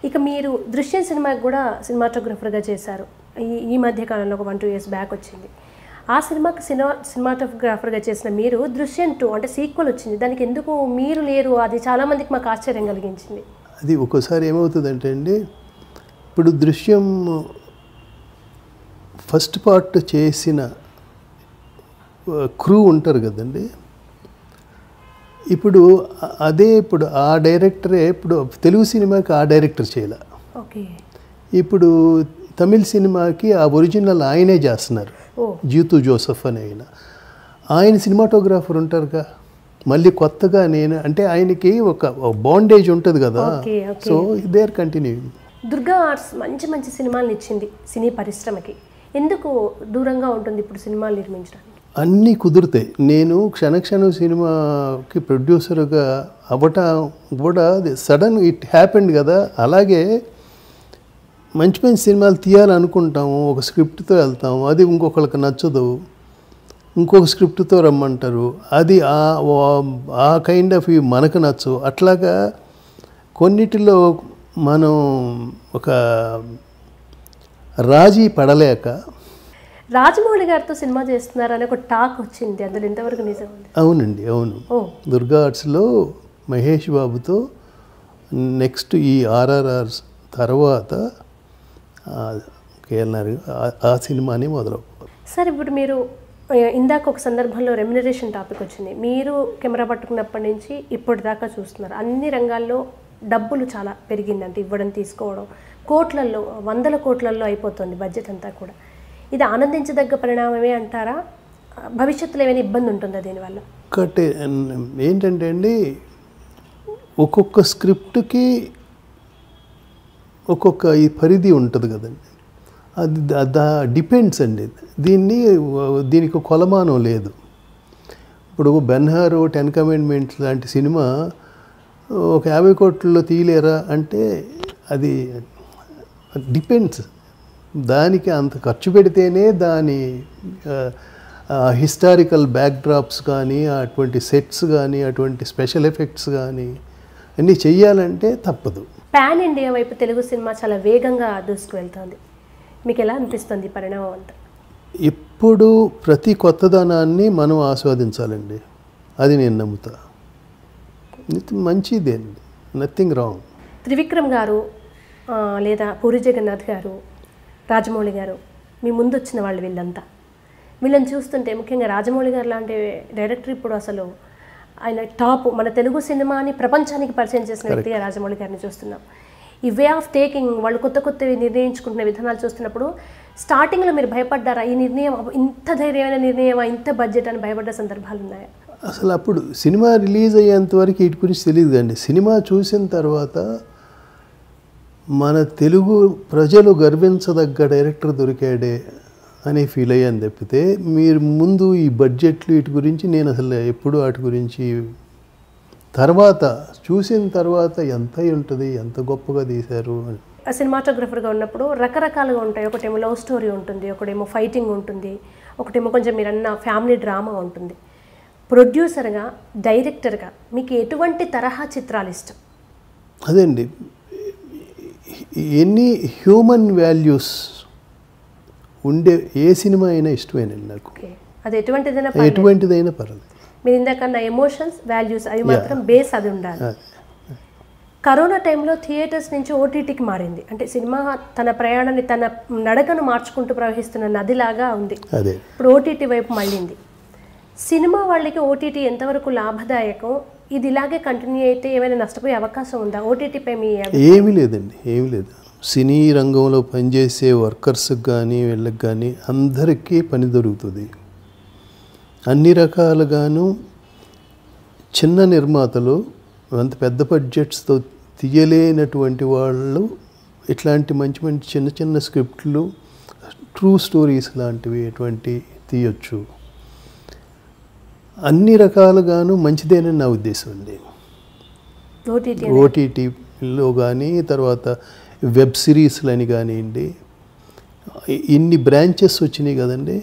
ఇక మీరు దృశ్యం సినిమాకి కూడా సినిమాటోగ్రఫర్గా చేశారు. ఈ మధ్య కాలంలో ఒక 1-2 years బ్యాక్ వచ్చింది. ఆ సినిమాకి సినిమాటోగ్రాఫర్గా చేసిన మీరు దృశ్యం 2 అంటే సీక్వెల్ వచ్చింది. దానికి ఎందుకు మీరు లేరు? అది చాలామందికి మాకు ఆశ్చర్యం కలిగించింది. అది ఒక్కోసారి ఏమవుతుందంటే అండి, ఇప్పుడు దృశ్యం ఫస్ట్ పార్ట్ చేసిన క్రూ ఉంటారు కదండి. ఇప్పుడు ఆ డైరెక్టరే ఇప్పుడు తెలుగు సినిమాకి ఆ డైరెక్టర్ చేయాల. ఓకే. ఇప్పుడు తమిళ సినిమాకి ఆ ఒరిజినల్ ఆయనే చేస్తున్నారు, జీతు జోసెఫ్ అని ఆయన సినిమాటోగ్రాఫర్ ఉంటారుగా. మళ్ళీ కొత్తగా నేను అంటే ఆయనకి ఒక బాండేజ్ ఉంటుంది కదా, so they are continuing. Durga Arts మంచి మంచి సినిమాలను ఇచ్చింది సినీ పరిశ్రమకి. ఎందుకు దూరంగా ఉంటుంది ఇప్పుడు సినిమాలు నిర్మించడానికి? అన్నీ కుదురుతాయి. నేను క్షణక్షణం సినిమాకి ప్రొడ్యూసర్గా అవ్వటం కూడా సడన్ ఇట్ హ్యాపెండ్ కదా. అలాగే మంచి మంచి సినిమాలు తీయాలనుకుంటాము, ఒక స్క్రిప్ట్తో వెళ్తాము, అది ఇంకొకరికి నచ్చదు, ఇంకొక స్క్రిప్ట్తో రమ్మంటారు, అది ఆ కైండ్ ఆఫ్ మనకు నచ్చవు. అట్లాగా కొన్నిటిలో మనం ఒక రాజీ పడలేక. రాజమౌళి గారితో సినిమా చేస్తున్నారని ఒక టాక్ వచ్చింది, అందులో ఎంతవరకు నిజం? అవునండి, అవును. దుర్గా ఆర్ట్స్లో మహేష్ బాబుతో నెక్స్ట్ ఈ RRR తర్వాత కేఎల్ఆర్ ఆ సినిమాని మొదలవుతారు. సార్, ఇప్పుడు మీరు ఇందాక ఒక సందర్భంలో రెమ్యునరేషన్ టాపిక్ వచ్చింది. మీరు కెమెరా పట్టుకున్నప్పటి నుంచి ఇప్పటిదాకా చూస్తున్నారు, అన్ని రంగాల్లో డబ్బులు చాలా పెరిగిందంటే ఇవ్వడం తీసుకోవడం కోట్లల్లో 100 కోట్లల్లో అయిపోతుంది బడ్జెట్ అంతా కూడా. ఇది ఆనందించదగ్గ పరిణామమే అంటారా? భవిష్యత్తులో ఏమైనా ఇబ్బంది ఉంటుందా దీనివల్ల? ఒకటి ఏంటంటే అండి, ఒక్కొక్క స్క్రిప్ట్కి ఒక్కొక్క ఈ పరిధి ఉంటుంది కదండి. అది డిపెండ్స్ అండి. దీనికి కొలమానం లేదు. ఇప్పుడు బెన్హార్ 10 Commandments లాంటి సినిమా ఒక 50 కోట్లలో తీయలేరా అంటే అది డిపెండ్స్. దానికి అంత ఖర్చు పెడితేనే దాని హిస్టారికల్ బ్యాక్డ్రాప్స్ కానీ, అటువంటి సెట్స్ కానీ, అటువంటి స్పెషల్ ఎఫెక్ట్స్ కానీ అన్నీ చెయ్యాలంటే తప్పదు. పాన్ ఇండియా వైపు తెలుగు సినిమా చాలా వేగంగా దూసుకువెళ్తుంది. మీకు ఎలా అనిపిస్తుంది పరిణామం అంతా? ఇప్పుడు ప్రతి కొత్తదనాన్ని మనం ఆస్వాదించాలండి, అది నేను నమ్ముతా. మంచిదే అండి, నథింగ్ రాంగ్. త్రివిక్రమ్ గారు లేదా పూరి జగన్నాథ్ గారు, రాజమౌళి గారు మీ ముందు వచ్చిన వాళ్ళు, వీళ్ళని చూస్తుంటే ముఖ్యంగా రాజమౌళి గారు లాంటి డైరెక్టర్ ఇప్పుడు అసలు ఆయన టాప్, మన తెలుగు సినిమాని ప్రపంచానికి పరిచయం చేసిన వ్యక్తిగా రాజమౌళి గారిని చూస్తున్నాం. ఈ వే ఆఫ్ టేకింగ్, వాళ్ళు కొత్త కొత్తవి నిర్ణయించుకుంటున్న విధానాలు చూస్తున్నప్పుడు స్టార్టింగ్లో మీరు భయపడ్డారా? ఈ నిర్ణయం ఇంత ధైర్యమైన నిర్ణయమా, ఇంత బడ్జెట్ అని భయపడ్డ సందర్భాలు ఉన్నాయా? అసలు అప్పుడు సినిమా రిలీజ్ అయ్యేంత వరకు వీటి గురించి తెలియదు అండి. సినిమా చూసిన తర్వాత మన తెలుగు ప్రజలు గర్వించదగ్గ డైరెక్టర్ దొరికాడే అని ఫీల్ అయ్యాను తప్పితే, మీరు ముందు ఈ బడ్జెట్లు వీటి గురించి నేను అసలు ఎప్పుడు వాటి గురించి తర్వాత చూసిన తర్వాత ఎంత ఉంటుంది, ఎంత గొప్పగా తీశారు అని. సినిమాటోగ్రఫర్గా ఉన్నప్పుడు రకరకాలుగా ఉంటాయి. ఒకటేమో లవ్ స్టోరీ ఉంటుంది, ఒకటేమో ఫైటింగ్ ఉంటుంది, ఒకటేమో కొంచెం మీరు అన్న ఫ్యామిలీ డ్రామా ఉంటుంది. ప్రొడ్యూసర్గా, డైరెక్టర్గా మీకు ఎటువంటి తరహా చిత్రాలు ఇష్టం? అదండి, ఎన్ని హ్యూమన్ వాల్యూస్ ఉండే ఏ సినిమా అయినా ఇష్టమేనండి నాకు. అది ఎటువంటిదైనా పర్లేదు. మీరు ఇందాకన్నా ఎమోషన్స్, వాల్యూస్ అవి మాత్రం బేస్ అది ఉండాలి. కరోనా టైంలో థియేటర్స్ నుంచి ఓటీటీకి మారింది. అంటే సినిమా తన ప్రయాణాన్ని, తన నడకను మార్చుకుంటూ ప్రవహిస్తున్న నదిలాగా ఉంది. ఇప్పుడు ఓటీటీ వైపు మళ్ళింది. సినిమా వాళ్ళకి ఓటీటీ ఎంతవరకు లాభదాయకం? ఇది ఇలాగే కంటిన్యూ అయితే ఏమైనా నష్టపోయే అవకాశం ఉందా ఓటీటీపై? ఏమీ లేదండి, ఏమీ లేదు. సినీ రంగంలో పనిచేసే వర్కర్స్కి కానీ వీళ్ళకి కానీ అందరికీ పని దొరుకుతుంది. అన్ని రకాలుగాను చిన్న నిర్మాతలు, అంత పెద్ద బడ్జెట్స్తో తీయలేనటువంటి వాళ్ళు ఇట్లాంటి మంచి మంచి చిన్న చిన్న స్క్రిప్ట్లు, ట్రూ స్టోరీస్ లాంటివి ఎటువంటి తీయొచ్చు. అన్ని రకాలుగాను మంచిదేనని నా ఉద్దేశం అండి. ఓటీటీలో కానీ, తర్వాత వెబ్ సిరీస్లని కానివ్వండి, ఇన్ని బ్రాంచెస్ వచ్చినాయి కదండి,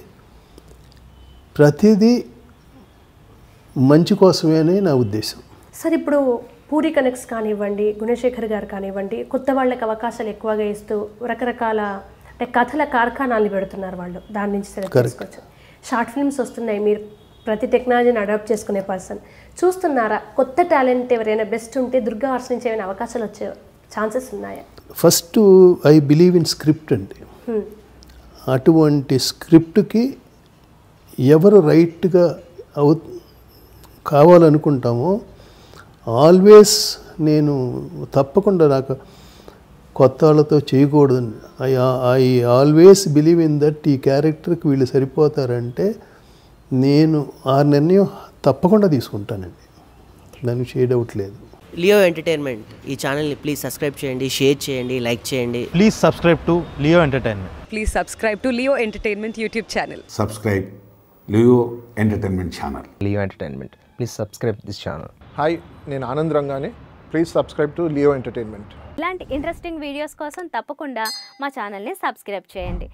ప్రతిదీ మంచి కోసమే అని నా ఉద్దేశం. సార్, ఇప్పుడు పూరి కనెక్ట్స్ కానివ్వండి, గుణశేఖర్ గారు కానివ్వండి, కొత్త వాళ్ళకి అవకాశాలు ఎక్కువగా ఇస్తూ రకరకాల అంటే కథల కార్ఖానాలు పెడుతున్నారు వాళ్ళు, దాని నుంచి సెలెక్ట్ చేసుకోవచ్చు. షార్ట్ ఫిల్మ్స్ వస్తున్నాయి, మీరు ప్రతి టెక్నాలజీని అడాప్ట్ చేసుకునే పర్సన్ చూస్తున్నారా? కొత్త టాలెంట్ ఎవరైనా బెస్ట్ ఉంటే దుర్గా ఆర్ట్స్ నుంచి ఏమైనా అవకాశాలు వచ్చే ఛాన్సెస్ ఉన్నాయా? First I believe in script అండి. అటువంటి స్క్రిప్ట్కి ఎవరు రైట్గా కావాలనుకుంటామో ఆల్వేస్ నేను తప్పకుండా నాకు కొత్త వాళ్ళతో చేయకూడదు. I always believe in that ఈ క్యారెక్టర్కి వీళ్ళు సరిపోతారంటే నేను ఆ నిర్ణయం తప్పకుండా తీసుకుంటానండి, దానికి షేడ్ అవుట్ లేదు. లియో ఎంటర్టైన్మెంట్ ఈ ఛానల్ని ప్లీజ్ సబ్స్క్రైబ్ చేయండి, షేర్ చేయండి, లైక్ చేయండి. Please subscribe to Leo Entertainment. Please subscribe to Leo Entertainment YouTube channel. Subscribe Leo Entertainment channel. Leo Entertainment. Please subscribe this channel. Hi, నేను ఆనంద్ రంగానే. Please subscribe to Leo entertainment. ఇలాంటి interesting videos కోసం తప్పకుండా మా ఛానల్ని subscribe చేయండి.